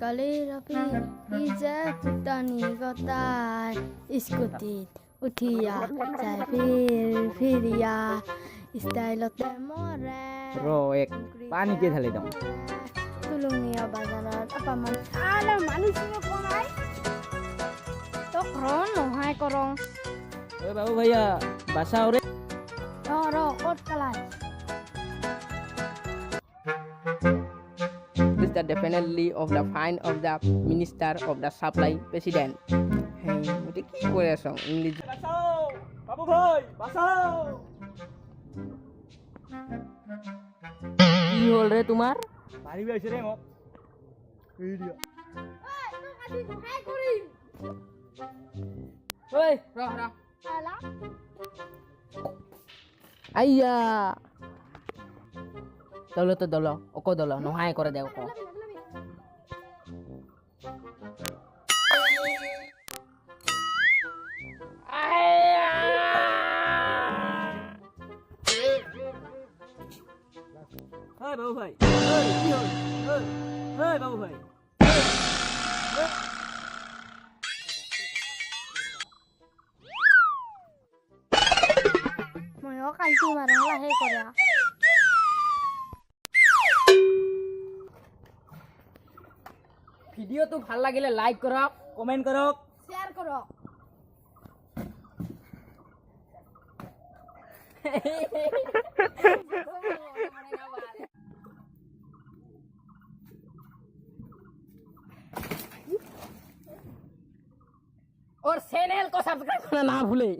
কালিৰ অফিস ইজে ফুটানি গতায় স্কুটিত উঠিয়া যায় ফিৰিয়া স্টাইলতে মৰে এক পানি কে ঢালি দাও তুলুঙিয়া বাজাৰত আপামান আলা মানুষিনো কোনাই তো ক্রন নহাই করং ওই বাবু ভাইয়া বাসাও রে র কত কালাই This is the definitely of the fine of the minister of the supply president. Hey, এটা কি করে আছো ইংলিশ বাসাও বাবু ভাই বাসাও কি হল রে তোমার বাড়ি আইছে রে মত ভিডিও ওই তো কাটি হাই করি ওই র আলা আইয়া দলো ওকো দলো নহাই করে দেও কো Hey Babu Bhai. Hey Babu Bhai. ময়ো কালটি মারং লাহে কৰা ভিডিওটো ভাল লাগিলে লাইক কৰক কমেন্ট কৰক শেয়াৰ কৰক और चैनल को सब्सक्राइब करना ना भूले।